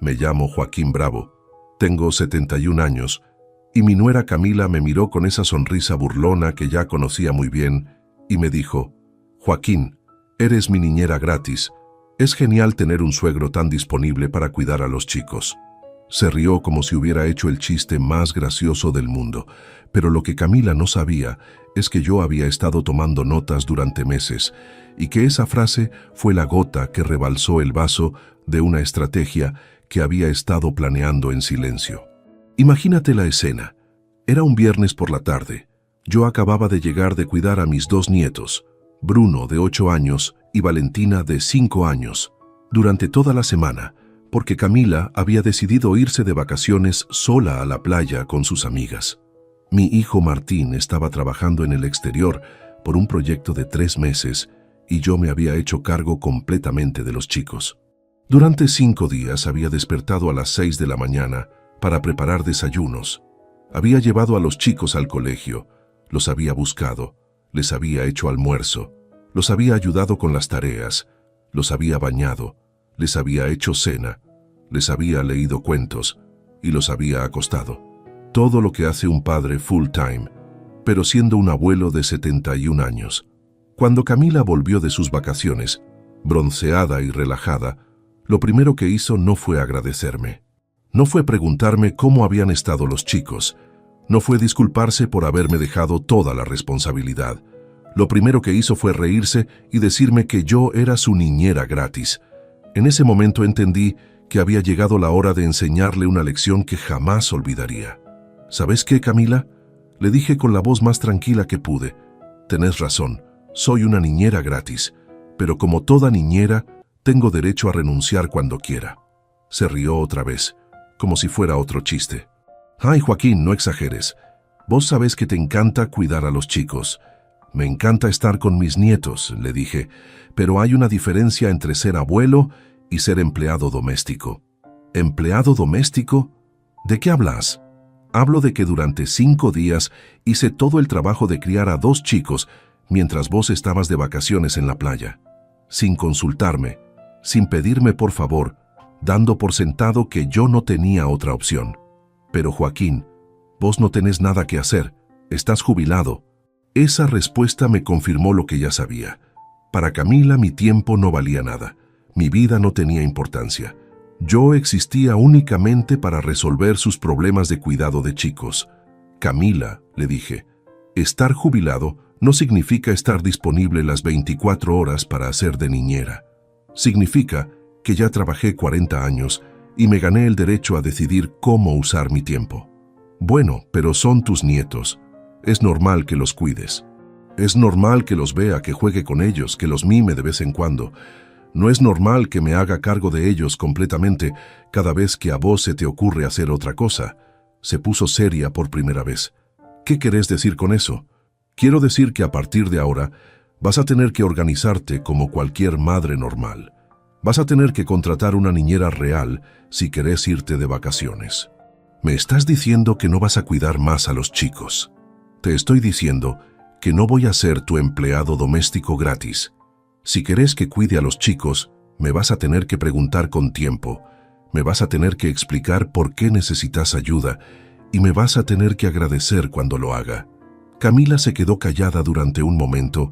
Me llamo Joaquín Bravo, tengo 71 años, y mi nuera Camila me miró con esa sonrisa burlona que ya conocía muy bien y me dijo: Joaquín, eres mi niñera gratis. Es genial tener un suegro tan disponible para cuidar a los chicos. Se rió como si hubiera hecho el chiste más gracioso del mundo, pero lo que Camila no sabía es que yo había estado tomando notas durante meses y que esa frase fue la gota que rebalsó el vaso de una estrategia que había estado planeando en silencio. Imagínate la escena. Era un viernes por la tarde. Yo acababa de llegar de cuidar a mis 2 nietos, Bruno, de 8 años, y Valentina, de 5 años, durante toda la semana, porque Camila había decidido irse de vacaciones sola a la playa con sus amigas. Mi hijo Martín estaba trabajando en el exterior por un proyecto de 3 meses y yo me había hecho cargo completamente de los chicos. Durante 5 días había despertado a las 6 de la mañana para preparar desayunos. Había llevado a los chicos al colegio, los había buscado, les había hecho almuerzo, los había ayudado con las tareas, los había bañado, les había hecho cena, les había leído cuentos y los había acostado. Todo lo que hace un padre full time, pero siendo un abuelo de 71 años. Cuando Camila volvió de sus vacaciones, bronceada y relajada, lo primero que hizo no fue agradecerme. No fue preguntarme cómo habían estado los chicos. No fue disculparse por haberme dejado toda la responsabilidad. Lo primero que hizo fue reírse y decirme que yo era su niñera gratis. En ese momento entendí que había llegado la hora de enseñarle una lección que jamás olvidaría. ¿Sabes qué, Camila? Le dije con la voz más tranquila que pude. Tenés razón, soy una niñera gratis, pero como toda niñera, tengo derecho a renunciar cuando quiera. Se rió otra vez, como si fuera otro chiste. Ay, Joaquín, no exageres. Vos sabés que te encanta cuidar a los chicos. Me encanta estar con mis nietos, le dije, pero hay una diferencia entre ser abuelo y ser empleado doméstico. ¿Empleado doméstico? ¿De qué hablas? Hablo de que durante 5 días hice todo el trabajo de criar a 2 chicos mientras vos estabas de vacaciones en la playa, sin consultarme, sin pedirme por favor, dando por sentado que yo no tenía otra opción. Pero Joaquín, vos no tenés nada que hacer, estás jubilado. Esa respuesta me confirmó lo que ya sabía. Para Camila mi tiempo no valía nada, mi vida no tenía importancia. Yo existía únicamente para resolver sus problemas de cuidado de chicos. Camila, le dije, estar jubilado no significa estar disponible las 24 horas para hacer de niñera. Significa que ya trabajé 40 años y me gané el derecho a decidir cómo usar mi tiempo. Bueno, pero son tus nietos. Es normal que los cuides. Es normal que los vea, que juegue con ellos, que los mime de vez en cuando. No es normal que me haga cargo de ellos completamente cada vez que a vos se te ocurre hacer otra cosa. Se puso seria por primera vez. ¿Qué querés decir con eso? Quiero decir que a partir de ahora vas a tener que organizarte como cualquier madre normal. Vas a tener que contratar una niñera real si querés irte de vacaciones. Me estás diciendo que no vas a cuidar más a los chicos. Te estoy diciendo que no voy a ser tu empleado doméstico gratis. Si querés que cuide a los chicos, me vas a tener que preguntar con tiempo, me vas a tener que explicar por qué necesitas ayuda y me vas a tener que agradecer cuando lo haga. Camila se quedó callada durante un momento,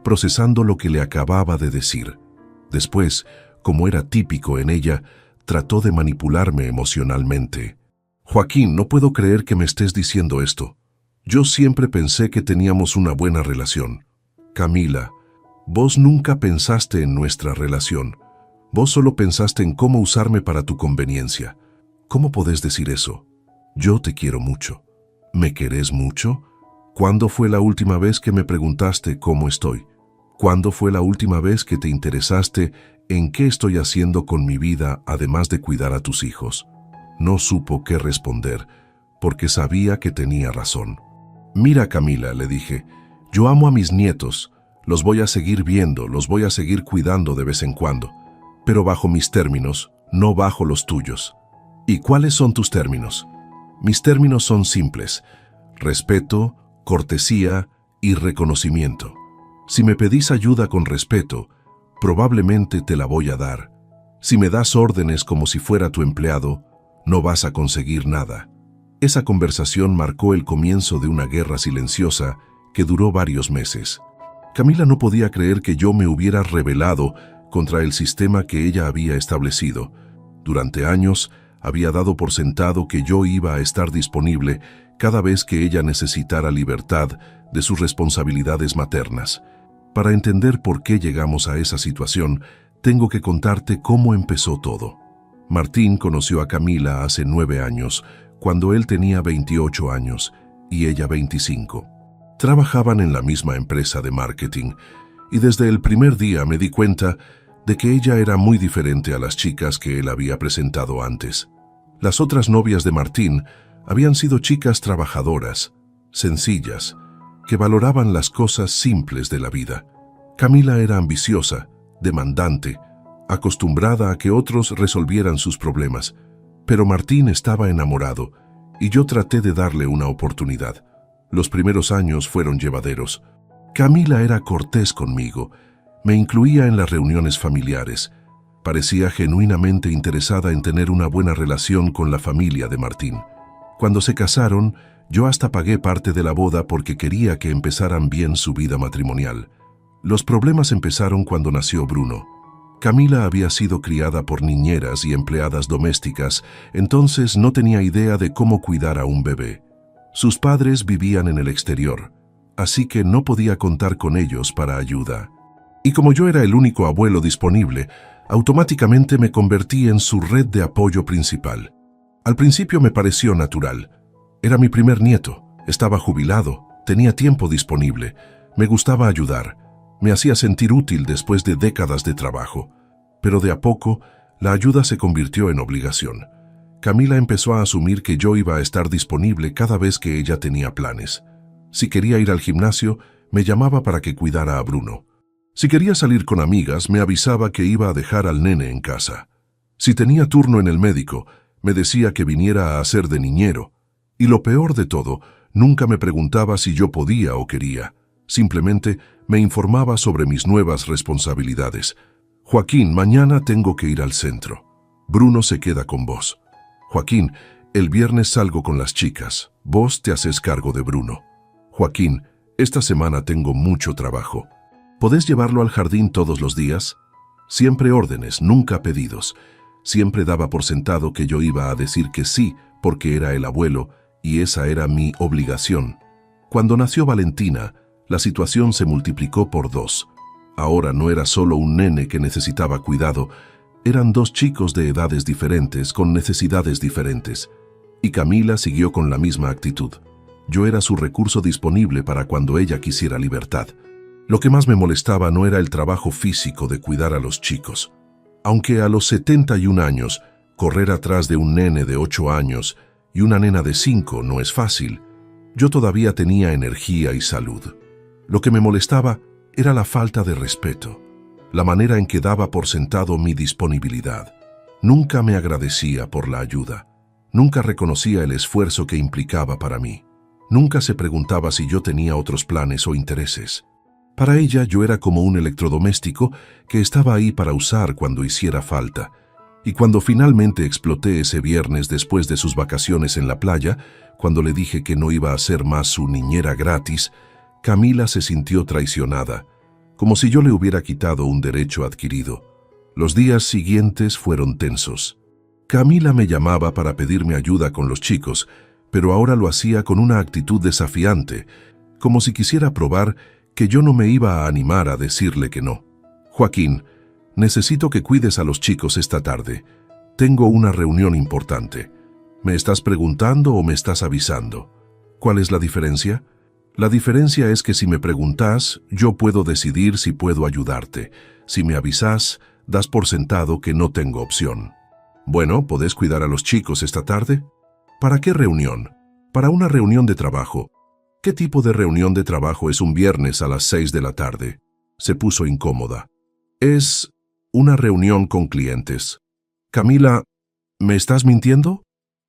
procesando lo que le acababa de decir. Después, como era típico en ella, trató de manipularme emocionalmente. Joaquín, no puedo creer que me estés diciendo esto. Yo siempre pensé que teníamos una buena relación. Camila, vos nunca pensaste en nuestra relación. Vos solo pensaste en cómo usarme para tu conveniencia. ¿Cómo podés decir eso? Yo te quiero mucho. ¿Me querés mucho? ¿Cuándo fue la última vez que me preguntaste cómo estoy? ¿Cuándo fue la última vez que te interesaste en qué estoy haciendo con mi vida además de cuidar a tus hijos? No supo qué responder, porque sabía que tenía razón. Mira, Camila, le dije, yo amo a mis nietos. Los voy a seguir viendo, los voy a seguir cuidando de vez en cuando, pero bajo mis términos, no bajo los tuyos. ¿Y cuáles son tus términos? Mis términos son simples: respeto, cortesía y reconocimiento. Si me pedís ayuda con respeto, probablemente te la voy a dar. Si me das órdenes como si fuera tu empleado, no vas a conseguir nada. Esa conversación marcó el comienzo de una guerra silenciosa que duró varios meses. Camila no podía creer que yo me hubiera rebelado contra el sistema que ella había establecido. Durante años, había dado por sentado que yo iba a estar disponible cada vez que ella necesitara libertad de sus responsabilidades maternas. Para entender por qué llegamos a esa situación, tengo que contarte cómo empezó todo. Martín conoció a Camila hace 9 años, cuando él tenía 28 años y ella 25. Trabajaban en la misma empresa de marketing y desde el primer día me di cuenta de que ella era muy diferente a las chicas que él había presentado antes. Las otras novias de Martín habían sido chicas trabajadoras, sencillas, que valoraban las cosas simples de la vida. Camila era ambiciosa, demandante, acostumbrada a que otros resolvieran sus problemas, pero Martín estaba enamorado y yo traté de darle una oportunidad. Los primeros años fueron llevaderos. Camila era cortés conmigo, me incluía en las reuniones familiares, parecía genuinamente interesada en tener una buena relación con la familia de Martín. Cuando se casaron, yo hasta pagué parte de la boda porque quería que empezaran bien su vida matrimonial. Los problemas empezaron cuando nació Bruno. Camila había sido criada por niñeras y empleadas domésticas, entonces no tenía idea de cómo cuidar a un bebé. Sus padres vivían en el exterior, así que no podía contar con ellos para ayuda. Y como yo era el único abuelo disponible, automáticamente me convertí en su red de apoyo principal. Al principio me pareció natural. Era mi primer nieto, estaba jubilado, tenía tiempo disponible, me gustaba ayudar, me hacía sentir útil después de décadas de trabajo. Pero de a poco, la ayuda se convirtió en obligación. Camila empezó a asumir que yo iba a estar disponible cada vez que ella tenía planes. Si quería ir al gimnasio, me llamaba para que cuidara a Bruno. Si quería salir con amigas, me avisaba que iba a dejar al nene en casa. Si tenía turno en el médico, me decía que viniera a hacer de niñero. Y lo peor de todo, nunca me preguntaba si yo podía o quería. Simplemente me informaba sobre mis nuevas responsabilidades. Joaquín, mañana tengo que ir al centro. Bruno se queda con vos. Joaquín, el viernes salgo con las chicas. Vos te haces cargo de Bruno. Joaquín, esta semana tengo mucho trabajo. ¿Podés llevarlo al jardín todos los días? Siempre órdenes, nunca pedidos. Siempre daba por sentado que yo iba a decir que sí, porque era el abuelo, y esa era mi obligación. Cuando nació Valentina, la situación se multiplicó por 2. Ahora no era solo un nene que necesitaba cuidado, eran 2 chicos de edades diferentes, con necesidades diferentes. Y Camila siguió con la misma actitud. Yo era su recurso disponible para cuando ella quisiera libertad. Lo que más me molestaba no era el trabajo físico de cuidar a los chicos. Aunque a los 71 años, correr atrás de un nene de 8 años y una nena de 5 no es fácil, yo todavía tenía energía y salud. Lo que me molestaba era la falta de respeto, la manera en que daba por sentado mi disponibilidad. Nunca me agradecía por la ayuda, nunca reconocía el esfuerzo que implicaba para mí, nunca se preguntaba si yo tenía otros planes o intereses. Para ella yo era como un electrodoméstico que estaba ahí para usar cuando hiciera falta. Y cuando finalmente exploté ese viernes después de sus vacaciones en la playa, cuando le dije que no iba a ser más su niñera gratis, Camila se sintió traicionada, como si yo le hubiera quitado un derecho adquirido. Los días siguientes fueron tensos. Camila me llamaba para pedirme ayuda con los chicos, pero ahora lo hacía con una actitud desafiante, como si quisiera probar que yo no me iba a animar a decirle que no. Joaquín, necesito que cuides a los chicos esta tarde. Tengo una reunión importante. ¿Me estás preguntando o me estás avisando? ¿Cuál es la diferencia? La diferencia es que si me preguntas, yo puedo decidir si puedo ayudarte. Si me avisas, das por sentado que no tengo opción. Bueno, ¿podés cuidar a los chicos esta tarde? ¿Para qué reunión? Para una reunión de trabajo. ¿Qué tipo de reunión de trabajo es un viernes a las 6 de la tarde? Se puso incómoda. Es una reunión con clientes. Camila, ¿me estás mintiendo?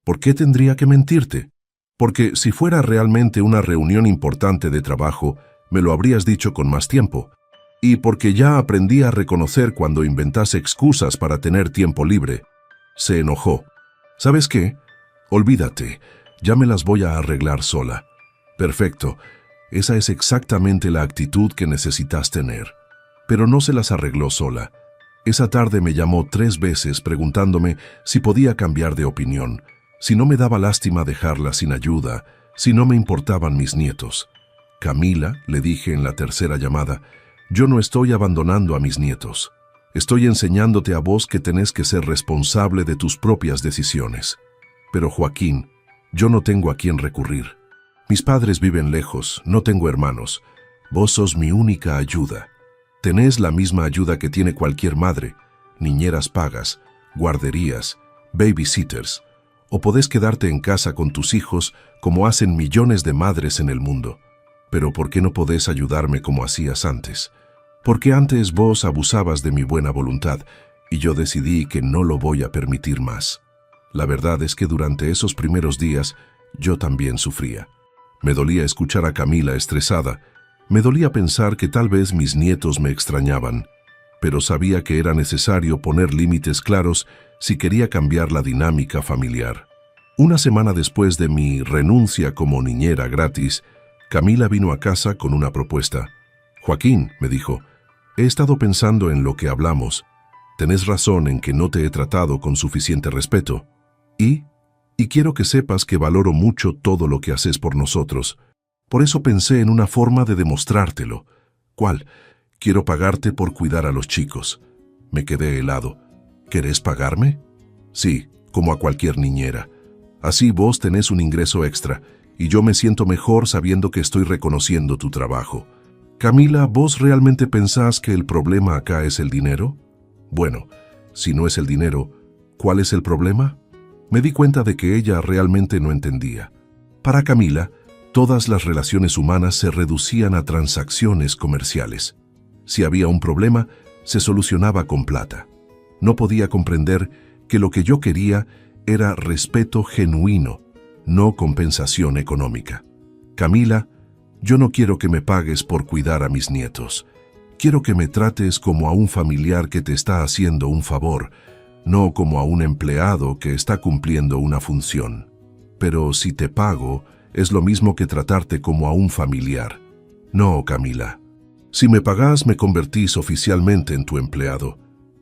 ¿Por qué tendría que mentirte? Porque si fuera realmente una reunión importante de trabajo, me lo habrías dicho con más tiempo. Y porque ya aprendí a reconocer cuando inventas excusas para tener tiempo libre. Se enojó. ¿Sabes qué? Olvídate, ya me las voy a arreglar sola. Perfecto, esa es exactamente la actitud que necesitas tener. Pero no se las arregló sola. Esa tarde me llamó 3 veces preguntándome si podía cambiar de opinión, si no me daba lástima dejarla sin ayuda, si no me importaban mis nietos. Camila, le dije en la tercera llamada, yo no estoy abandonando a mis nietos. Estoy enseñándote a vos que tenés que ser responsable de tus propias decisiones. Pero Joaquín, yo no tengo a quién recurrir. Mis padres viven lejos, no tengo hermanos. Vos sos mi única ayuda. Tenés la misma ayuda que tiene cualquier madre, niñeras pagas, guarderías, babysitters, o podés quedarte en casa con tus hijos como hacen millones de madres en el mundo. Pero ¿por qué no podés ayudarme como hacías antes? Porque antes vos abusabas de mi buena voluntad y yo decidí que no lo voy a permitir más. La verdad es que durante esos primeros días yo también sufría. Me dolía escuchar a Camila estresada. Me dolía pensar que tal vez mis nietos me extrañaban, pero sabía que era necesario poner límites claros si quería cambiar la dinámica familiar. Una semana después de mi renuncia como niñera gratis, Camila vino a casa con una propuesta. Joaquín, me dijo, he estado pensando en lo que hablamos. Tenés razón en que no te he tratado con suficiente respeto. Y quiero que sepas que valoro mucho todo lo que haces por nosotros. Por eso pensé en una forma de demostrártelo. ¿Cuál? Quiero pagarte por cuidar a los chicos. Me quedé helado. ¿Querés pagarme? Sí, como a cualquier niñera. Así vos tenés un ingreso extra, y yo me siento mejor sabiendo que estoy reconociendo tu trabajo. Camila, ¿vos realmente pensás que el problema acá es el dinero? Bueno, si no es el dinero, ¿cuál es el problema? Me di cuenta de que ella realmente no entendía. Para Camila, todas las relaciones humanas se reducían a transacciones comerciales. Si había un problema, se solucionaba con plata. No podía comprender que lo que yo quería era respeto genuino, no compensación económica. Camila, yo no quiero que me pagues por cuidar a mis nietos. Quiero que me trates como a un familiar que te está haciendo un favor, no como a un empleado que está cumpliendo una función. Pero si te pago, es lo mismo que tratarte como a un familiar. No, Camila. Si me pagás, me convertís oficialmente en tu empleado.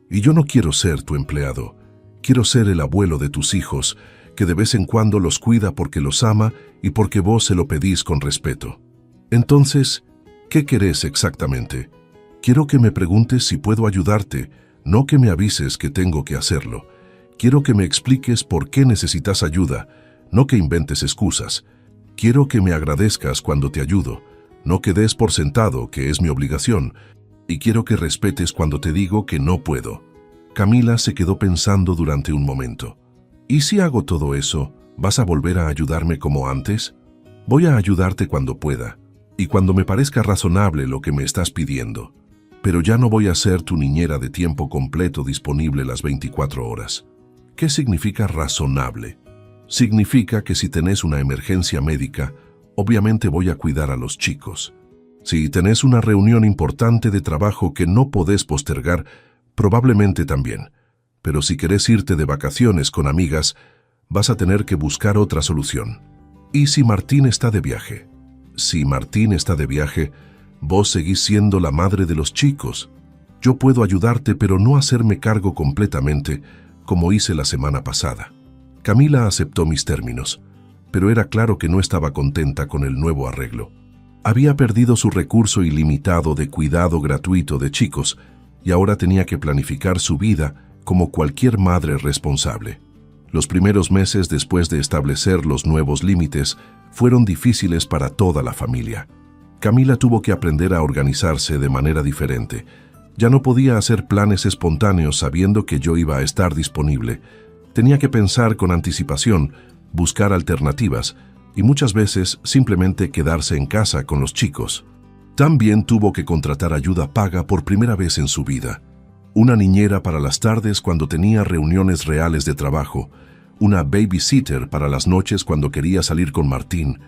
Y yo no quiero ser tu empleado. Quiero ser el abuelo de tus hijos, que de vez en cuando los cuida porque los ama y porque vos se lo pedís con respeto. Entonces, ¿qué querés exactamente? Quiero que me preguntes si puedo ayudarte, no que me avises que tengo que hacerlo. Quiero que me expliques por qué necesitas ayuda, no que inventes excusas. Quiero que me agradezcas cuando te ayudo, no que des por sentado que es mi obligación, y quiero que respetes cuando te digo que no puedo. Camila se quedó pensando durante un momento. ¿Y si hago todo eso, vas a volver a ayudarme como antes? Voy a ayudarte cuando pueda, y cuando me parezca razonable lo que me estás pidiendo. Pero ya no voy a ser tu niñera de tiempo completo disponible las 24 horas. ¿Qué significa razonable? Significa que si tenés una emergencia médica, obviamente voy a cuidar a los chicos. Si tenés una reunión importante de trabajo que no podés postergar, probablemente también. Pero si querés irte de vacaciones con amigas, vas a tener que buscar otra solución. ¿Y si Martín está de viaje? Si Martín está de viaje, vos seguís siendo la madre de los chicos. Yo puedo ayudarte, pero no hacerme cargo completamente, como hice la semana pasada. Camila aceptó mis términos, pero era claro que no estaba contenta con el nuevo arreglo. Había perdido su recurso ilimitado de cuidado gratuito de chicos y ahora tenía que planificar su vida como cualquier madre responsable. Los primeros meses después de establecer los nuevos límites fueron difíciles para toda la familia. Camila tuvo que aprender a organizarse de manera diferente. Ya no podía hacer planes espontáneos sabiendo que yo iba a estar disponible. Tenía que pensar con anticipación, buscar alternativas y muchas veces simplemente quedarse en casa con los chicos. También tuvo que contratar ayuda paga por primera vez en su vida. Una niñera para las tardes cuando tenía reuniones reales de trabajo, una babysitter para las noches cuando quería salir con Martín,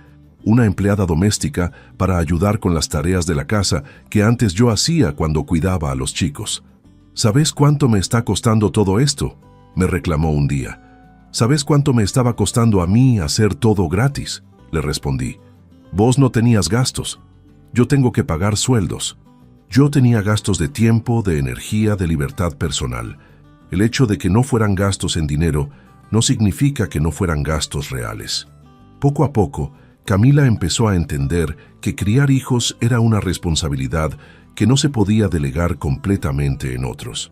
una empleada doméstica para ayudar con las tareas de la casa que antes yo hacía cuando cuidaba a los chicos. ¿Sabes cuánto me está costando todo esto?, me reclamó un día. ¿Sabes cuánto me estaba costando a mí hacer todo gratis?, le respondí. Vos no tenías gastos. Yo tengo que pagar sueldos. Yo tenía gastos de tiempo, de energía, de libertad personal. El hecho de que no fueran gastos en dinero no significa que no fueran gastos reales. Poco a poco, Camila empezó a entender que criar hijos era una responsabilidad que no se podía delegar completamente en otros.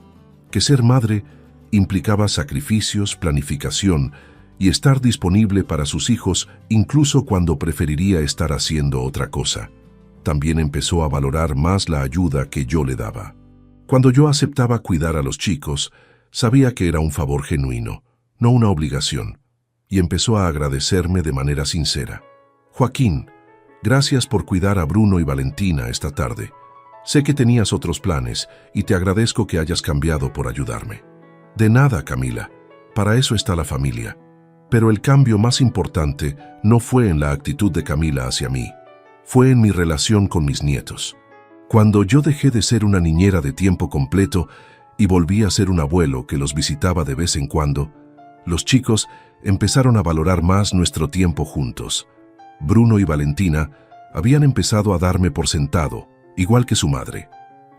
Que ser madre implicaba sacrificios, planificación y estar disponible para sus hijos incluso cuando preferiría estar haciendo otra cosa. También empezó a valorar más la ayuda que yo le daba. Cuando yo aceptaba cuidar a los chicos, sabía que era un favor genuino, no una obligación, y empezó a agradecerme de manera sincera. Joaquín, gracias por cuidar a Bruno y Valentina esta tarde. Sé que tenías otros planes y te agradezco que hayas cambiado por ayudarme. De nada, Camila, para eso está la familia. Pero el cambio más importante no fue en la actitud de Camila hacia mí, fue en mi relación con mis nietos. Cuando yo dejé de ser una niñera de tiempo completo y volví a ser un abuelo que los visitaba de vez en cuando, los chicos empezaron a valorar más nuestro tiempo juntos. Bruno y Valentina habían empezado a darme por sentado, igual que su madre.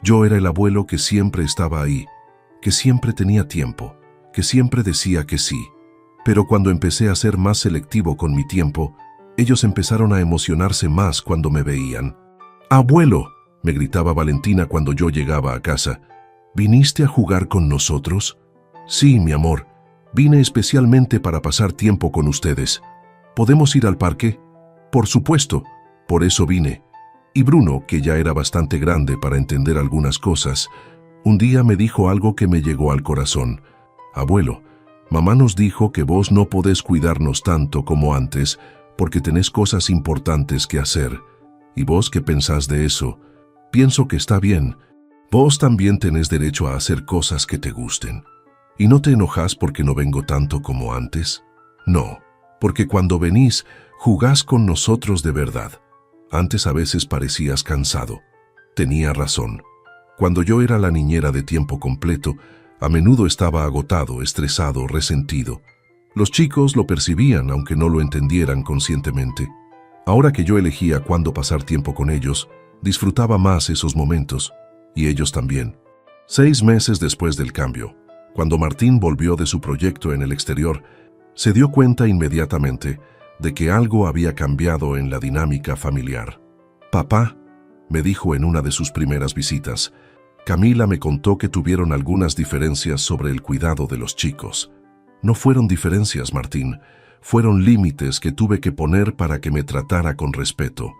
Yo era el abuelo que siempre estaba ahí, que siempre tenía tiempo, que siempre decía que sí. Pero cuando empecé a ser más selectivo con mi tiempo, ellos empezaron a emocionarse más cuando me veían. «Abuelo», me gritaba Valentina cuando yo llegaba a casa, «¿viniste a jugar con nosotros?» «Sí, mi amor, vine especialmente para pasar tiempo con ustedes. ¿Podemos ir al parque?» «Por supuesto, por eso vine». Y Bruno, que ya era bastante grande para entender algunas cosas, un día me dijo algo que me llegó al corazón. «Abuelo, mamá nos dijo que vos no podés cuidarnos tanto como antes porque tenés cosas importantes que hacer. ¿Y vos qué pensás de eso?» «Pienso que está bien. Vos también tenés derecho a hacer cosas que te gusten. ¿Y no te enojás porque no vengo tanto como antes?» «No, porque cuando venís, jugás con nosotros de verdad. Antes a veces parecías cansado». Tenía razón. Cuando yo era la niñera de tiempo completo, a menudo estaba agotado, estresado, resentido. Los chicos lo percibían, aunque no lo entendieran conscientemente. Ahora que yo elegía cuándo pasar tiempo con ellos, disfrutaba más esos momentos, y ellos también. 6 meses después del cambio, cuando Martín volvió de su proyecto en el exterior, se dio cuenta inmediatamente de que algo había cambiado en la dinámica familiar. «Papá», me dijo en una de sus primeras visitas, «Camila me contó que tuvieron algunas diferencias sobre el cuidado de los chicos». «No fueron diferencias, Martín, fueron límites que tuve que poner para que me tratara con respeto».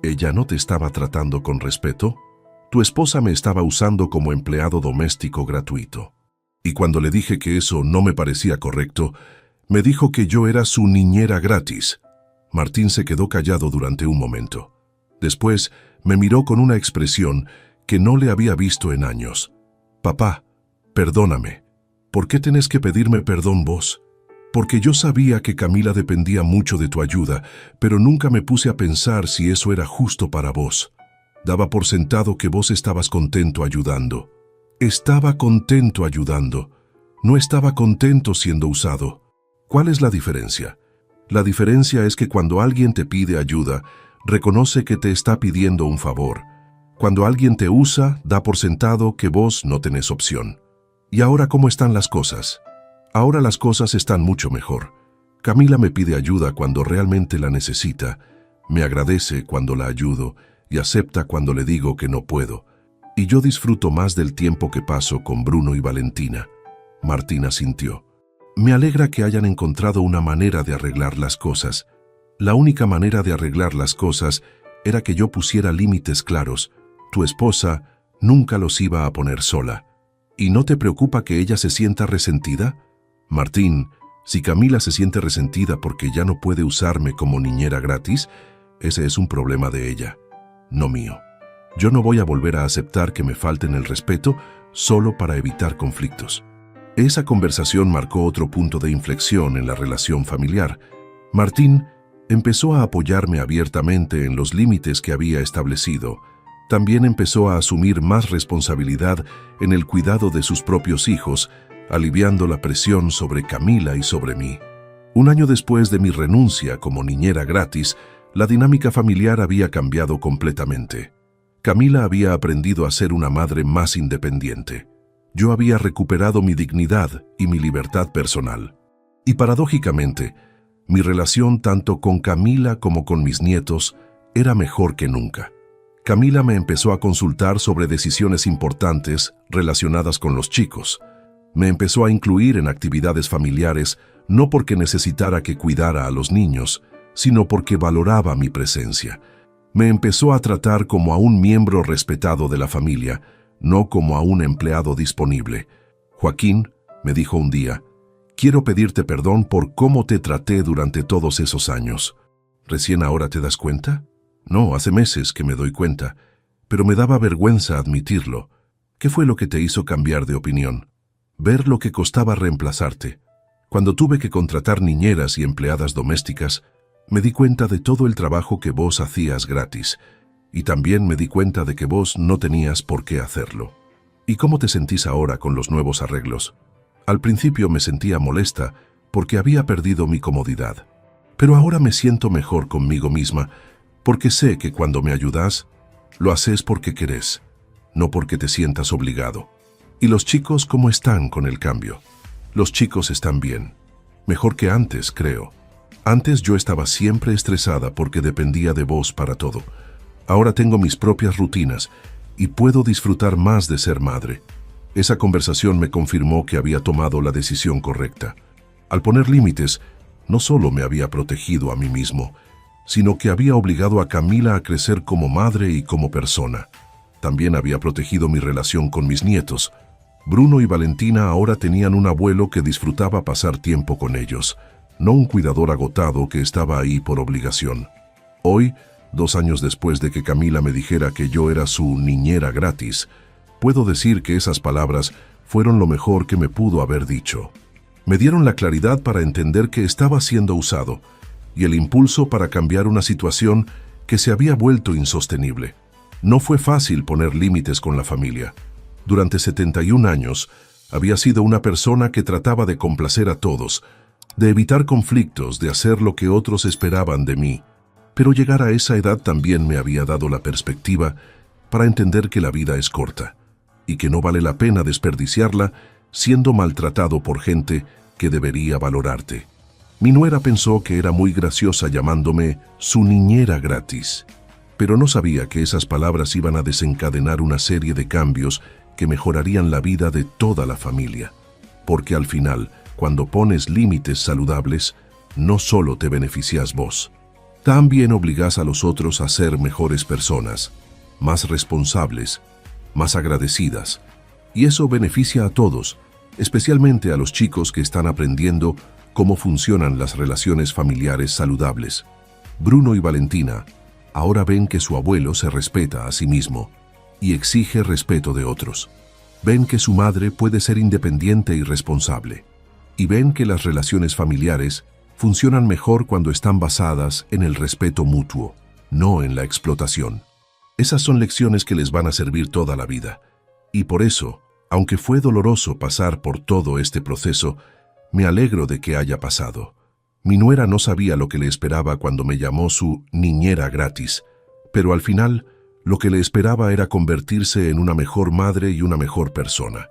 «¿Ella no te estaba tratando con respeto? Tu esposa me estaba usando como empleado doméstico gratuito». Y cuando le dije que eso no me parecía correcto, me dijo que yo era su niñera gratis. Martín se quedó callado durante un momento. Después me miró con una expresión que no le había visto en años. «Papá, perdóname. ¿Por qué tenés que pedirme perdón vos?» «Porque yo sabía que Camila dependía mucho de tu ayuda, pero nunca me puse a pensar si eso era justo para vos. Daba por sentado que vos estabas contento ayudando». «Estaba contento ayudando. No estaba contento siendo usado». ¿Cuál es la diferencia? La diferencia es que cuando alguien te pide ayuda, reconoce que te está pidiendo un favor. Cuando alguien te usa, da por sentado que vos no tenés opción. ¿Y ahora cómo están las cosas? Ahora las cosas están mucho mejor. Camila me pide ayuda cuando realmente la necesita, me agradece cuando la ayudo y acepta cuando le digo que no puedo. Y yo disfruto más del tiempo que paso con Bruno y Valentina. Martín asintió. «Me alegra que hayan encontrado una manera de arreglar las cosas. La única manera de arreglar las cosas era que yo pusiera límites claros. Tu esposa nunca los iba a poner sola. ¿Y no te preocupa que ella se sienta resentida?» «Martín, si Camila se siente resentida porque ya no puede usarme como niñera gratis, ese es un problema de ella, no mío. Yo no voy a volver a aceptar que me falten el respeto solo para evitar conflictos». Esa conversación marcó otro punto de inflexión en la relación familiar. Martín Empezó a apoyarme abiertamente en los límites que había establecido. También empezó a asumir más responsabilidad en el cuidado de sus propios hijos, aliviando la presión sobre Camila y sobre mí. Un año después de mi renuncia como niñera gratis, la dinámica familiar había cambiado completamente. Camila había aprendido a ser una madre más independiente. Yo había recuperado mi dignidad y mi libertad personal. Y paradójicamente, mi relación tanto con Camila como con mis nietos era mejor que nunca. Camila me empezó a consultar sobre decisiones importantes relacionadas con los chicos. Me empezó a incluir en actividades familiares no porque necesitara que cuidara a los niños, sino porque valoraba mi presencia. Me empezó a tratar como a un miembro respetado de la familia, no como a un empleado disponible. Joaquín, me dijo un día, quiero pedirte perdón por cómo te traté durante todos esos años. ¿Recién ahora te das cuenta? No, hace meses que me doy cuenta, pero me daba vergüenza admitirlo. ¿Qué fue lo que te hizo cambiar de opinión? Ver lo que costaba reemplazarte. Cuando tuve que contratar niñeras y empleadas domésticas, me di cuenta de todo el trabajo que vos hacías gratis, y también me di cuenta de que vos no tenías por qué hacerlo. ¿Y cómo te sentís ahora con los nuevos arreglos? Al principio me sentía molesta porque había perdido mi comodidad, pero ahora me siento mejor conmigo misma porque sé que cuando me ayudás, lo haces porque querés, no porque te sientas obligado. ¿Y los chicos cómo están con el cambio? Los chicos están bien, mejor que antes, creo. Antes yo estaba siempre estresada porque dependía de vos para todo. Ahora tengo mis propias rutinas y puedo disfrutar más de ser madre. Esa conversación me confirmó que había tomado la decisión correcta. Al poner límites, no solo me había protegido a mí mismo, sino que había obligado a Camila a crecer como madre y como persona. También había protegido mi relación con mis nietos. Bruno y Valentina ahora tenían un abuelo que disfrutaba pasar tiempo con ellos, no un cuidador agotado que estaba ahí por obligación. Hoy, 2 años después de que Camila me dijera que yo era su niñera gratis, puedo decir que esas palabras fueron lo mejor que me pudo haber dicho. Me dieron la claridad para entender que estaba siendo usado y el impulso para cambiar una situación que se había vuelto insostenible. No fue fácil poner límites con la familia. Durante 71 años, había sido una persona que trataba de complacer a todos, de evitar conflictos, de hacer lo que otros esperaban de mí. Pero llegar a esa edad también me había dado la perspectiva para entender que la vida es corta y que no vale la pena desperdiciarla siendo maltratado por gente que debería valorarte. Mi nuera pensó que era muy graciosa llamándome su niñera gratis, pero no sabía que esas palabras iban a desencadenar una serie de cambios que mejorarían la vida de toda la familia. Porque al final, cuando pones límites saludables, no solo te beneficias vos, también obligás a los otros a ser mejores personas, más responsables, más agradecidas. Y eso beneficia a todos, especialmente a los chicos que están aprendiendo cómo funcionan las relaciones familiares saludables. Bruno y Valentina ahora ven que su abuelo se respeta a sí mismo y exige respeto de otros. Ven que su madre puede ser independiente y responsable. Y ven que las relaciones familiares funcionan mejor cuando están basadas en el respeto mutuo, no en la explotación. Esas son lecciones que les van a servir toda la vida. Y por eso, aunque fue doloroso pasar por todo este proceso, me alegro de que haya pasado. Mi nuera no sabía lo que le esperaba cuando me llamó su niñera gratis, pero al final, lo que le esperaba era convertirse en una mejor madre y una mejor persona.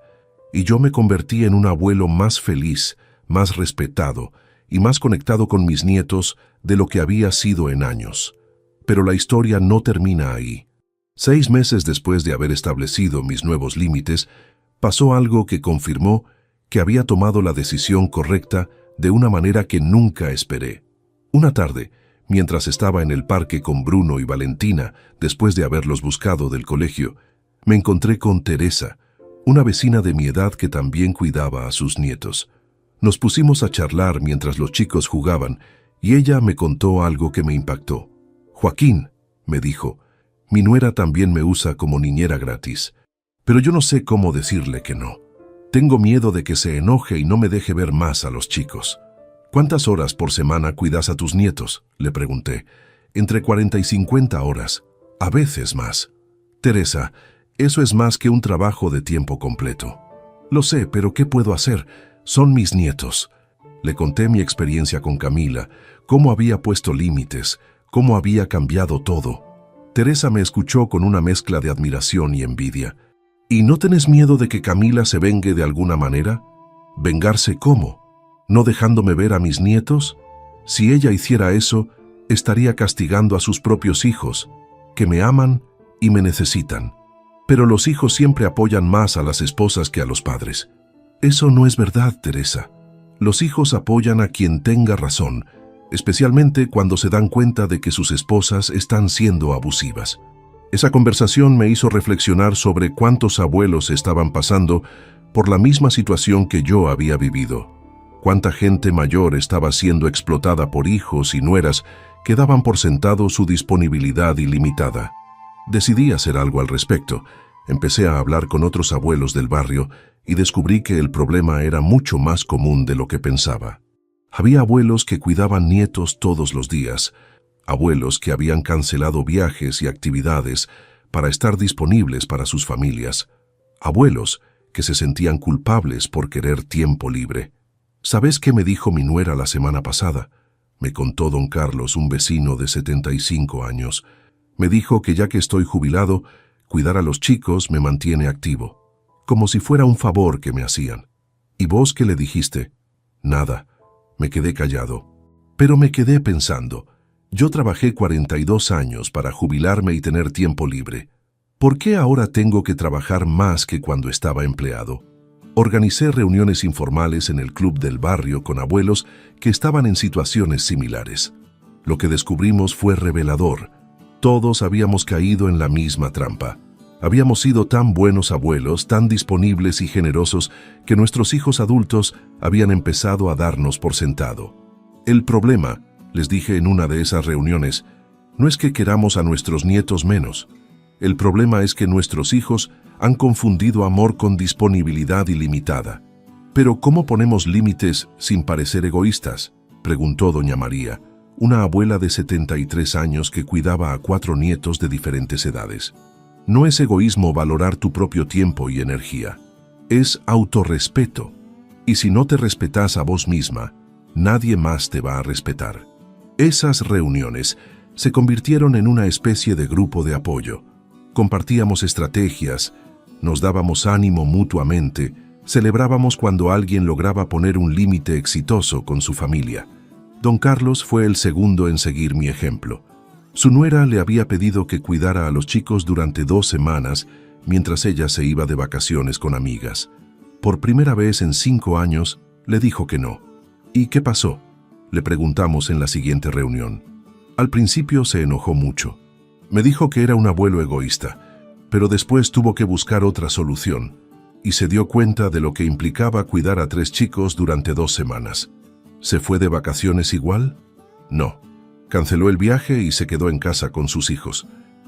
Y yo me convertí en un abuelo más feliz, más respetado y más conectado con mis nietos de lo que había sido en años. Pero la historia no termina ahí. 6 meses después de haber establecido mis nuevos límites, pasó algo que confirmó que había tomado la decisión correcta de una manera que nunca esperé. Una tarde, mientras estaba en el parque con Bruno y Valentina, después de haberlos buscado del colegio, me encontré con Teresa, una vecina de mi edad que también cuidaba a sus nietos. Nos pusimos a charlar mientras los chicos jugaban y ella me contó algo que me impactó. «Joaquín», me dijo, «mi nuera también me usa como niñera gratis, pero yo no sé cómo decirle que no. Tengo miedo de que se enoje y no me deje ver más a los chicos». ¿Cuántas horas por semana cuidas a tus nietos?, le pregunté. Entre 40 y 50 horas, a veces más. Teresa, eso es más que un trabajo de tiempo completo. Lo sé, pero ¿qué puedo hacer? Son mis nietos. Le conté mi experiencia con Camila, cómo había puesto límites, cómo había cambiado todo. Teresa me escuchó con una mezcla de admiración y envidia. ¿Y no tenés miedo de que Camila se vengue de alguna manera? ¿Vengarse cómo? ¿No dejándome ver a mis nietos? Si ella hiciera eso, estaría castigando a sus propios hijos, que me aman y me necesitan. Pero los hijos siempre apoyan más a las esposas que a los padres. Eso no es verdad, Teresa. Los hijos apoyan a quien tenga razón, especialmente cuando se dan cuenta de que sus esposas están siendo abusivas. Esa conversación me hizo reflexionar sobre cuántos abuelos estaban pasando por la misma situación que yo había vivido. Cuánta gente mayor estaba siendo explotada por hijos y nueras que daban por sentado su disponibilidad ilimitada. Decidí hacer algo al respecto. Empecé a hablar con otros abuelos del barrio y descubrí que el problema era mucho más común de lo que pensaba. Había abuelos que cuidaban nietos todos los días, abuelos que habían cancelado viajes y actividades para estar disponibles para sus familias, abuelos que se sentían culpables por querer tiempo libre. ¿Sabes qué me dijo mi nuera la semana pasada? Me contó don Carlos, un vecino de 75 años. Me dijo que ya que estoy jubilado, cuidar a los chicos me mantiene activo, como si fuera un favor que me hacían. ¿Y vos qué le dijiste? Nada. Me quedé callado. Pero me quedé pensando. Yo trabajé 42 años para jubilarme y tener tiempo libre. ¿Por qué ahora tengo que trabajar más que cuando estaba empleado? Organicé reuniones informales en el club del barrio con abuelos que estaban en situaciones similares. Lo que descubrimos fue revelador. Todos habíamos caído en la misma trampa. Habíamos sido tan buenos abuelos, tan disponibles y generosos, que nuestros hijos adultos habían empezado a darnos por sentado. El problema, les dije en una de esas reuniones, no es que queramos a nuestros nietos menos. El problema es que nuestros hijos han confundido amor con disponibilidad ilimitada. ¿Pero cómo ponemos límites sin parecer egoístas?, preguntó doña María, una abuela de 73 años que cuidaba a 4 nietos de diferentes edades. No es egoísmo valorar tu propio tiempo y energía. Es autorrespeto. Y si no te respetas a vos misma, nadie más te va a respetar. Esas reuniones se convirtieron en una especie de grupo de apoyo. Compartíamos estrategias, nos dábamos ánimo mutuamente, celebrábamos cuando alguien lograba poner un límite exitoso con su familia. Don Carlos fue el segundo en seguir mi ejemplo. Su nuera le había pedido que cuidara a los chicos durante 2 semanas mientras ella se iba de vacaciones con amigas. Por primera vez en 5 años, le dijo que no. ¿Y qué pasó?, le preguntamos en la siguiente reunión. Al principio se enojó mucho. Me dijo que era un abuelo egoísta, pero después tuvo que buscar otra solución y se dio cuenta de lo que implicaba cuidar a 3 chicos durante 2 semanas. ¿Se fue de vacaciones igual? No. Canceló el viaje y se quedó en casa con sus hijos.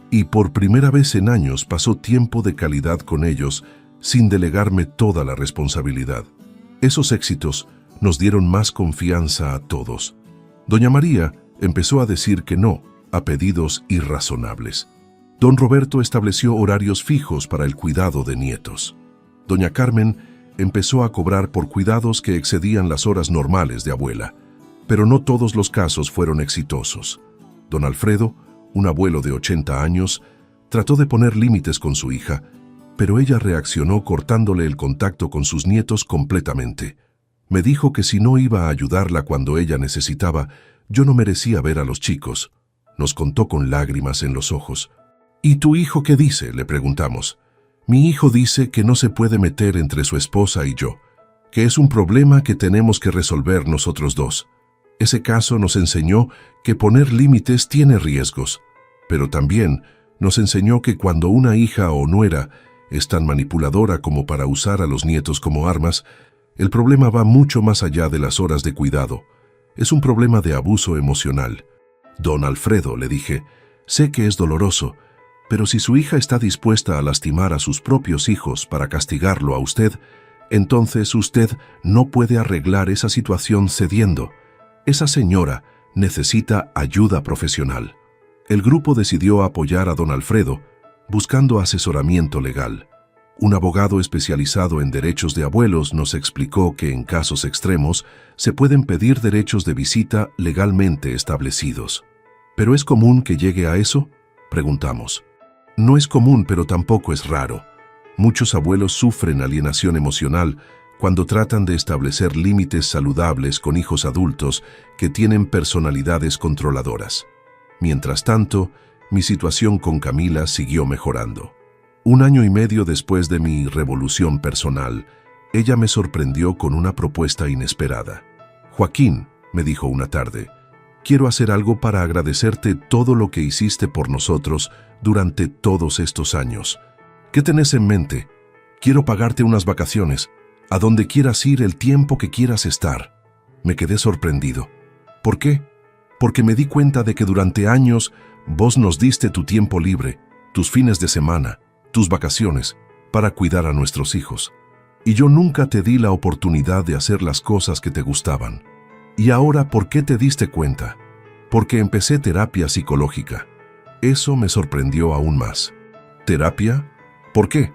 Y por primera vez en años pasó tiempo de calidad con ellos sin delegarme toda la responsabilidad. Esos éxitos nos dieron más confianza a todos. Doña María empezó a decir que no a pedidos irrazonables. Don Roberto estableció horarios fijos para el cuidado de nietos. Doña Carmen empezó a cobrar por cuidados que excedían las horas normales de abuela, pero no todos los casos fueron exitosos. Don Alfredo, un abuelo de 80 años, trató de poner límites con su hija, pero ella reaccionó cortándole el contacto con sus nietos completamente. Me dijo que si no iba a ayudarla cuando ella necesitaba, yo no merecía ver a los chicos. Nos contó con lágrimas en los ojos. ¿Y tu hijo qué dice?, le preguntamos. Mi hijo dice que no se puede meter entre su esposa y yo, que es un problema que tenemos que resolver nosotros dos. Ese caso nos enseñó que poner límites tiene riesgos, pero también nos enseñó que cuando una hija o nuera es tan manipuladora como para usar a los nietos como armas, el problema va mucho más allá de las horas de cuidado. Es un problema de abuso emocional. Don Alfredo, le dije, sé que es doloroso, pero si su hija está dispuesta a lastimar a sus propios hijos para castigarlo a usted, entonces usted no puede arreglar esa situación cediendo. Esa señora necesita ayuda profesional. El grupo decidió apoyar a don Alfredo, buscando asesoramiento legal. Un abogado especializado en derechos de abuelos nos explicó que en casos extremos se pueden pedir derechos de visita legalmente establecidos. ¿Pero es común que llegue a eso?, preguntamos. No es común, pero tampoco es raro. Muchos abuelos sufren alienación emocional cuando tratan de establecer límites saludables con hijos adultos que tienen personalidades controladoras. Mientras tanto, mi situación con Camila siguió mejorando. 1 año y medio después de mi revolución personal, ella me sorprendió con una propuesta inesperada. «Joaquín», me dijo una tarde, «quiero hacer algo para agradecerte todo lo que hiciste por nosotros durante todos estos años. ¿Qué tenés en mente? Quiero pagarte unas vacaciones, a donde quieras ir el tiempo que quieras estar». Me quedé sorprendido. ¿Por qué? Porque me di cuenta de que durante años vos nos diste tu tiempo libre, tus fines de semana, tus vacaciones, para cuidar a nuestros hijos. Y yo nunca te di la oportunidad de hacer las cosas que te gustaban. Y ahora, ¿por qué te diste cuenta? Porque empecé terapia psicológica. Eso me sorprendió aún más. ¿Terapia? ¿Por qué?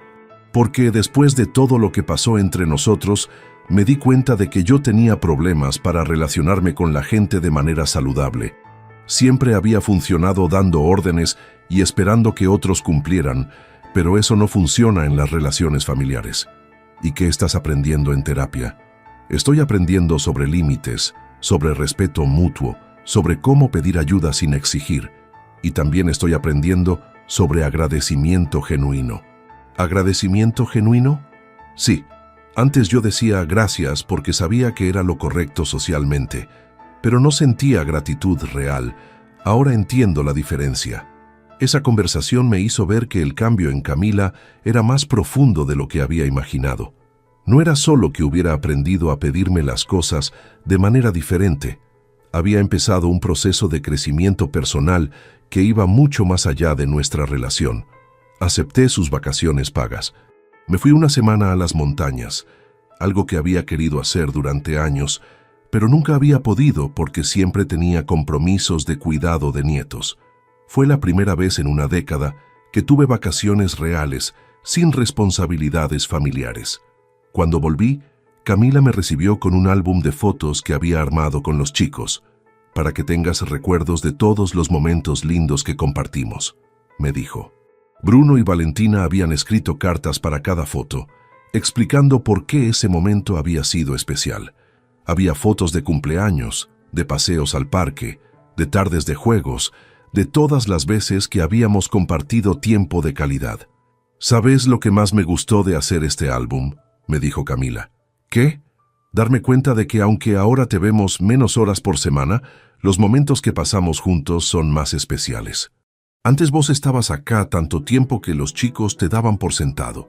Porque después de todo lo que pasó entre nosotros, me di cuenta de que yo tenía problemas para relacionarme con la gente de manera saludable. Siempre había funcionado dando órdenes y esperando que otros cumplieran, pero eso no funciona en las relaciones familiares. ¿Y qué estás aprendiendo en terapia? Estoy aprendiendo sobre límites, sobre respeto mutuo, sobre cómo pedir ayuda sin exigir. Y también estoy aprendiendo sobre agradecimiento genuino. ¿Agradecimiento genuino? Sí. Antes yo decía gracias porque sabía que era lo correcto socialmente, pero no sentía gratitud real. Ahora entiendo la diferencia. Esa conversación me hizo ver que el cambio en Camila era más profundo de lo que había imaginado. No era solo que hubiera aprendido a pedirme las cosas de manera diferente. Había empezado un proceso de crecimiento personal que iba mucho más allá de nuestra relación. Acepté sus vacaciones pagas. Me fui 1 semana a las montañas, algo que había querido hacer durante años, pero nunca había podido porque siempre tenía compromisos de cuidado de nietos. Fue la primera vez en 1 década que tuve vacaciones reales, sin responsabilidades familiares. Cuando volví, Camila me recibió con un álbum de fotos que había armado con los chicos, para que tengas recuerdos de todos los momentos lindos que compartimos, me dijo. Bruno y Valentina habían escrito cartas para cada foto, explicando por qué ese momento había sido especial. Había fotos de cumpleaños, de paseos al parque, de tardes de juegos, de todas las veces que habíamos compartido tiempo de calidad. ¿Sabes lo que más me gustó de hacer este álbum?, me dijo Camila. ¿Qué? Darme cuenta de que aunque ahora te vemos menos horas por semana, los momentos que pasamos juntos son más especiales. Antes vos estabas acá tanto tiempo que los chicos te daban por sentado.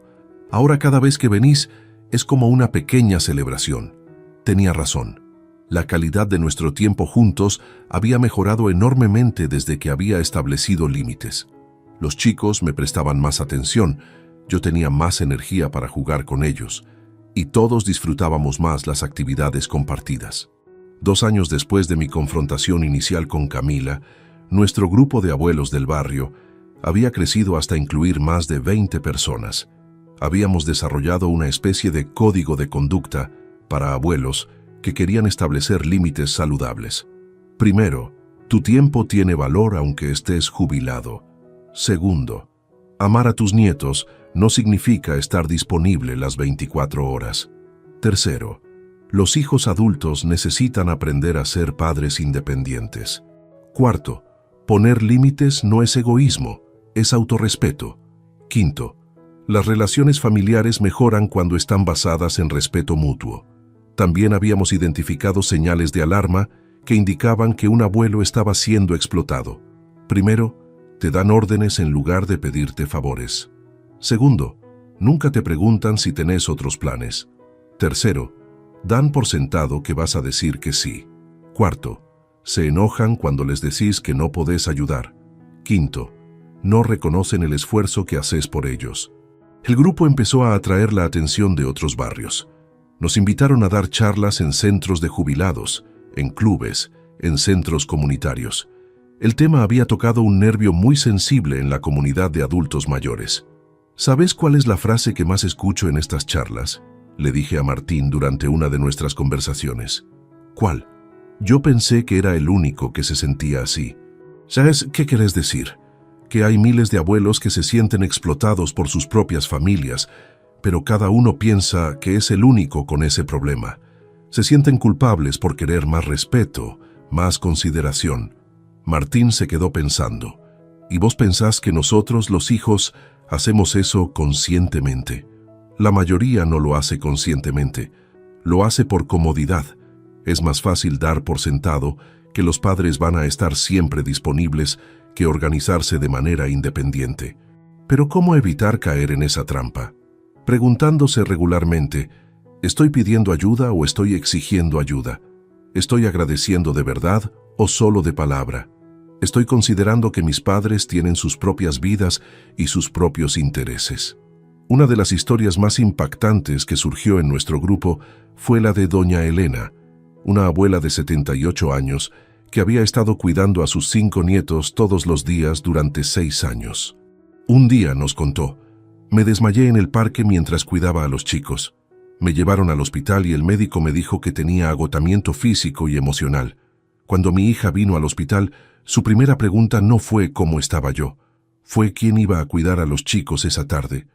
Ahora cada vez que venís es como una pequeña celebración. Tenía razón. La calidad de nuestro tiempo juntos había mejorado enormemente desde que había establecido límites. Los chicos me prestaban más atención, yo tenía más energía para jugar con ellos, y todos disfrutábamos más las actividades compartidas. 2 años después de mi confrontación inicial con Camila, nuestro grupo de abuelos del barrio había crecido hasta incluir más de 20 personas. Habíamos desarrollado una especie de código de conducta para abuelos que querían establecer límites saludables. Primero, tu tiempo tiene valor aunque estés jubilado. Segundo, amar a tus nietos no significa estar disponible las 24 horas. Tercero, los hijos adultos necesitan aprender a ser padres independientes. Cuarto, poner límites no es egoísmo, es autorrespeto. Quinto, las relaciones familiares mejoran cuando están basadas en respeto mutuo. También habíamos identificado señales de alarma que indicaban que un abuelo estaba siendo explotado. Primero, te dan órdenes en lugar de pedirte favores. Segundo, nunca te preguntan si tenés otros planes. Tercero, dan por sentado que vas a decir que sí. Cuarto, se enojan cuando les decís que no podés ayudar. Quinto, no reconocen el esfuerzo que haces por ellos. El grupo empezó a atraer la atención de otros barrios. Nos invitaron a dar charlas en centros de jubilados, en clubes, en centros comunitarios. El tema había tocado un nervio muy sensible en la comunidad de adultos mayores. ¿Sabes cuál es la frase que más escucho en estas charlas?, le dije a Martín durante una de nuestras conversaciones. ¿Cuál? Yo pensé que era el único que se sentía así. ¿Sabes qué querés decir? Que hay miles de abuelos que se sienten explotados por sus propias familias, pero cada uno piensa que es el único con ese problema. Se sienten culpables por querer más respeto, más consideración. Martín se quedó pensando. ¿Y vos pensás que nosotros, los hijos, hacemos eso conscientemente? La mayoría no lo hace conscientemente. Lo hace por comodidad. Es más fácil dar por sentado que los padres van a estar siempre disponibles que organizarse de manera independiente. Pero ¿cómo evitar caer en esa trampa? Preguntándose regularmente, ¿estoy pidiendo ayuda o estoy exigiendo ayuda? ¿Estoy agradeciendo de verdad o solo de palabra? ¿Estoy considerando que mis padres tienen sus propias vidas y sus propios intereses? Una de las historias más impactantes que surgió en nuestro grupo fue la de doña Elena, una abuela de 78 años que había estado cuidando a sus 5 nietos todos los días durante 6 años. Un día nos contó: me desmayé en el parque mientras cuidaba a los chicos. Me llevaron al hospital y el médico me dijo que tenía agotamiento físico y emocional. Cuando mi hija vino al hospital, su primera pregunta no fue cómo estaba yo, fue quién iba a cuidar a los chicos esa tarde.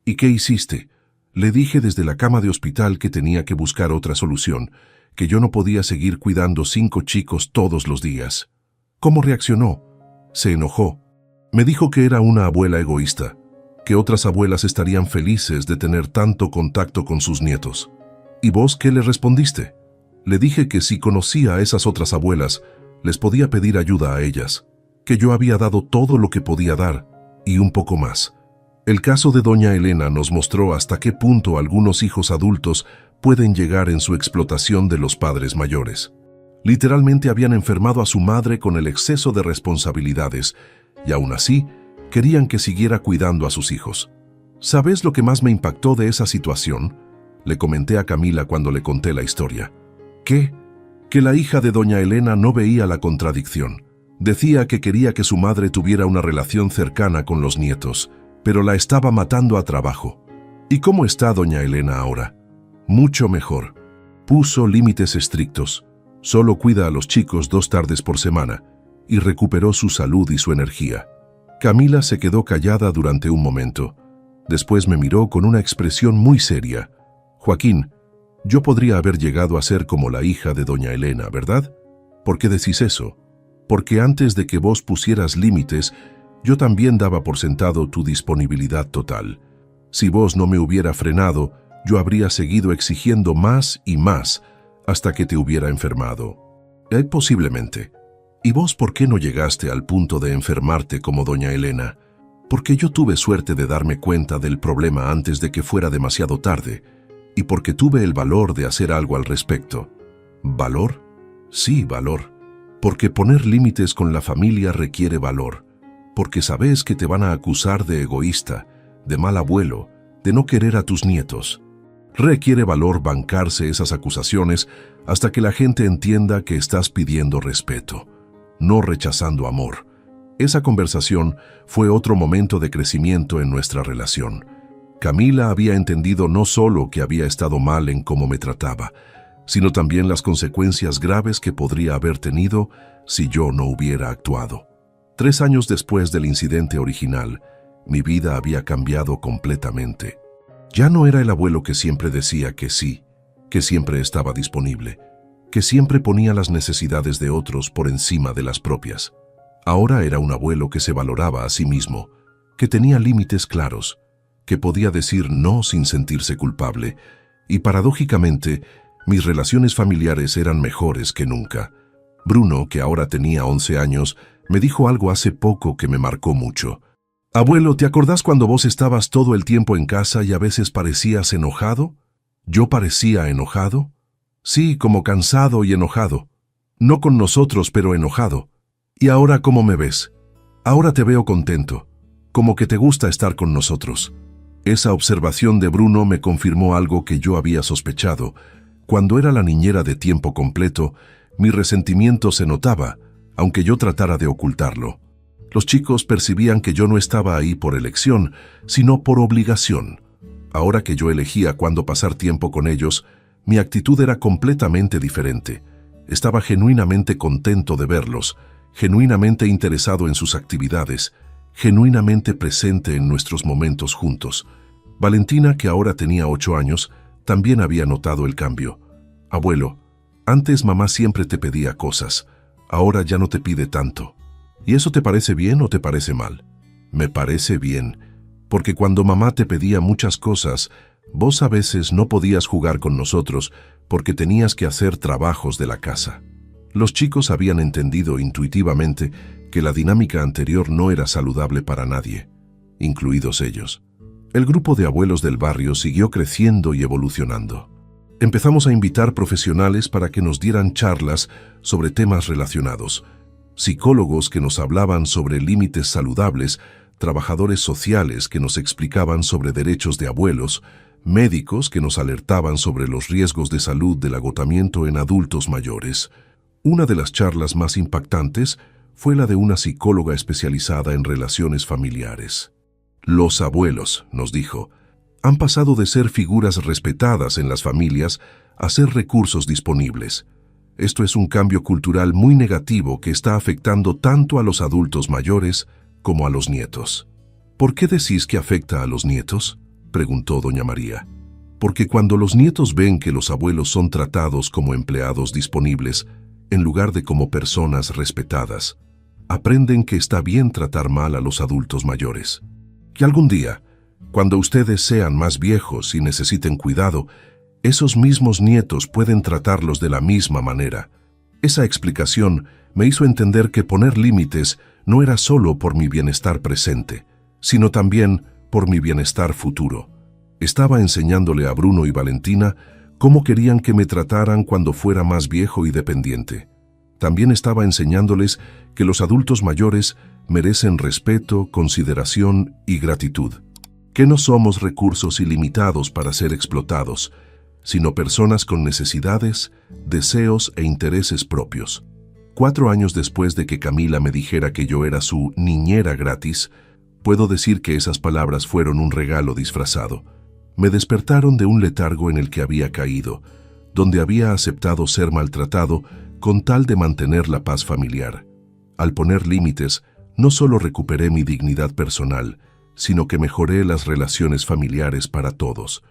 ¿Y qué hiciste? Le dije desde la cama de hospital que tenía que buscar otra solución, que yo no podía seguir cuidando 5 chicos todos los días. ¿Cómo reaccionó? Se enojó. Me dijo que era una abuela egoísta, que otras abuelas estarían felices de tener tanto contacto con sus nietos. ¿Y vos qué le respondiste? Le dije que si conocía a esas otras abuelas, les podía pedir ayuda a ellas, que yo había dado todo lo que podía dar, y un poco más. El caso de doña Elena nos mostró hasta qué punto algunos hijos adultos pueden llegar en su explotación de los padres mayores. Literalmente habían enfermado a su madre con el exceso de responsabilidades, y aún así, querían que siguiera cuidando a sus hijos. ¿Sabes lo que más me impactó de esa situación? Le comenté a Camila cuando le conté la historia. ¿Qué? Que la hija de doña Elena no veía la contradicción. Decía que quería que su madre tuviera una relación cercana con los nietos, pero la estaba matando a trabajo. ¿Y cómo está doña Elena ahora? Mucho mejor. Puso límites estrictos. Solo cuida a los chicos 2 tardes por semana y recuperó su salud y su energía. Camila se quedó callada durante un momento. Después me miró con una expresión muy seria. Joaquín, yo podría haber llegado a ser como la hija de doña Elena, ¿verdad? ¿Por qué decís eso? Porque antes de que vos pusieras límites, yo también daba por sentado tu disponibilidad total. Si vos no me hubiera frenado, yo habría seguido exigiendo más y más hasta que te hubiera enfermado. Posiblemente. ¿Y vos por qué no llegaste al punto de enfermarte como doña Elena? Porque yo tuve suerte de darme cuenta del problema antes de que fuera demasiado tarde, y porque tuve el valor de hacer algo al respecto. ¿Valor? Sí, valor. Porque poner límites con la familia requiere valor. Porque sabes que te van a acusar de egoísta, de mal abuelo, de no querer a tus nietos. Requiere valor bancarse esas acusaciones hasta que la gente entienda que estás pidiendo respeto, no rechazando amor. Esa conversación fue otro momento de crecimiento en nuestra relación. Camila había entendido no solo que había estado mal en cómo me trataba, sino también las consecuencias graves que podría haber tenido si yo no hubiera actuado. 3 años después del incidente original, mi vida había cambiado completamente. Ya no era el abuelo que siempre decía que sí, que siempre estaba disponible, que siempre ponía las necesidades de otros por encima de las propias. Ahora era un abuelo que se valoraba a sí mismo, que tenía límites claros, que podía decir no sin sentirse culpable, y paradójicamente, mis relaciones familiares eran mejores que nunca. Bruno, que ahora tenía 11 años, me dijo algo hace poco que me marcó mucho. Abuelo, ¿te acordás cuando vos estabas todo el tiempo en casa y a veces parecías enojado? ¿Yo parecía enojado? Sí, como cansado y enojado. No con nosotros, pero enojado. ¿Y ahora cómo me ves? Ahora te veo contento, como que te gusta estar con nosotros. Esa observación de Bruno me confirmó algo que yo había sospechado. Cuando era la niñera de tiempo completo, Mi resentimiento se notaba, aunque yo tratara de ocultarlo. Los chicos percibían que yo no estaba ahí por elección, sino por obligación. Ahora que yo elegía cuándo pasar tiempo con ellos, mi actitud era completamente diferente. Estaba genuinamente contento de verlos, genuinamente interesado en sus actividades, genuinamente presente en nuestros momentos juntos. Valentina, que ahora tenía 8 años, también había notado el cambio. Abuelo, antes mamá siempre te pedía cosas, ahora ya no te pide tanto. ¿Y eso te parece bien o te parece mal? Me parece bien, porque cuando mamá te pedía muchas cosas, vos a veces no podías jugar con nosotros porque tenías que hacer trabajos de la casa. Los chicos habían entendido intuitivamente que la dinámica anterior no era saludable para nadie, incluidos ellos. El grupo de abuelos del barrio siguió creciendo y evolucionando. Empezamos a invitar profesionales para que nos dieran charlas sobre temas relacionados, psicólogos que nos hablaban sobre límites saludables, trabajadores sociales que nos explicaban sobre derechos de abuelos, médicos que nos alertaban sobre los riesgos de salud del agotamiento en adultos mayores. Una de las charlas más impactantes fue la de una psicóloga especializada en relaciones familiares. Los abuelos, nos dijo, han pasado de ser figuras respetadas en las familias a ser recursos disponibles. Esto es un cambio cultural muy negativo que está afectando tanto a los adultos mayores como a los nietos. ¿Por qué decís que afecta a los nietos?, preguntó doña María. Porque cuando los nietos ven que los abuelos son tratados como empleados disponibles, en lugar de como personas respetadas, aprenden que está bien tratar mal a los adultos mayores. Que algún día, cuando ustedes sean más viejos y necesiten cuidado, esos mismos nietos pueden tratarlos de la misma manera. Esa explicación me hizo entender que poner límites no era solo por mi bienestar presente, sino también por mi bienestar futuro. Estaba enseñándole a Bruno y Valentina cómo querían que me trataran cuando fuera más viejo y dependiente. También estaba enseñándoles que los adultos mayores merecen respeto, consideración y gratitud. Que no somos recursos ilimitados para ser explotados, sino personas con necesidades, deseos e intereses propios. 4 años después de que Camila me dijera que yo era su niñera gratis, puedo decir que esas palabras fueron un regalo disfrazado. Me despertaron de un letargo en el que había caído, donde había aceptado ser maltratado con tal de mantener la paz familiar. Al poner límites, no solo recuperé mi dignidad personal, sino que mejoré las relaciones familiares para todos.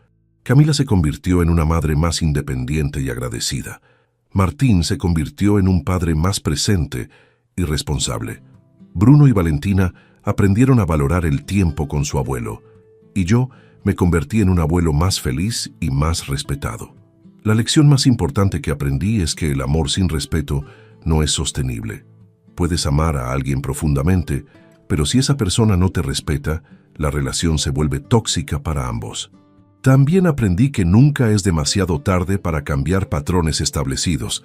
Camila se convirtió en una madre más independiente y agradecida. Martín se convirtió en un padre más presente y responsable. Bruno y Valentina aprendieron a valorar el tiempo con su abuelo, y yo me convertí en un abuelo más feliz y más respetado. La lección más importante que aprendí es que el amor sin respeto no es sostenible. Puedes amar a alguien profundamente, pero si esa persona no te respeta, la relación se vuelve tóxica para ambos. También aprendí que nunca es demasiado tarde para cambiar patrones establecidos.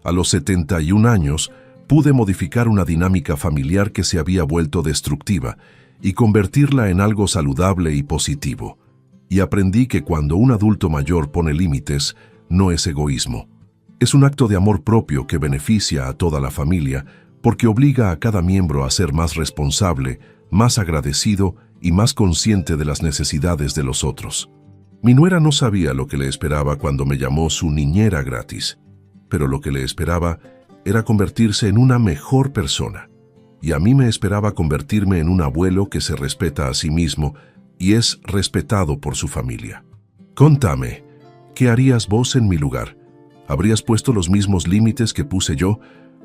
A los 71 años, pude modificar una dinámica familiar que se había vuelto destructiva y convertirla en algo saludable y positivo. Y aprendí que cuando un adulto mayor pone límites, no es egoísmo. Es un acto de amor propio que beneficia a toda la familia porque obliga a cada miembro a ser más responsable, más agradecido y más consciente de las necesidades de los otros. Mi nuera no sabía lo que le esperaba cuando me llamó su niñera gratis, pero lo que le esperaba era convertirse en una mejor persona. Y a mí me esperaba convertirme en un abuelo que se respeta a sí mismo y es respetado por su familia. Contame, ¿qué harías vos en mi lugar? ¿Habrías puesto los mismos límites que puse yo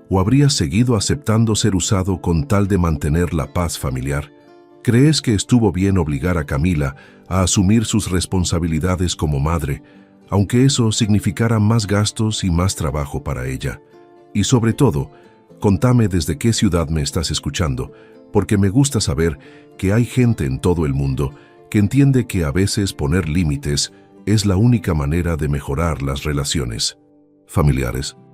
o habrías seguido aceptando ser usado con tal de mantener la paz familiar? ¿Crees que estuvo bien obligar a Camila a asumir sus responsabilidades como madre, aunque eso significara más gastos y más trabajo para ella? Y sobre todo, contame desde qué ciudad me estás escuchando, porque me gusta saber que hay gente en todo el mundo que entiende que a veces poner límites es la única manera de mejorar las relaciones familiares.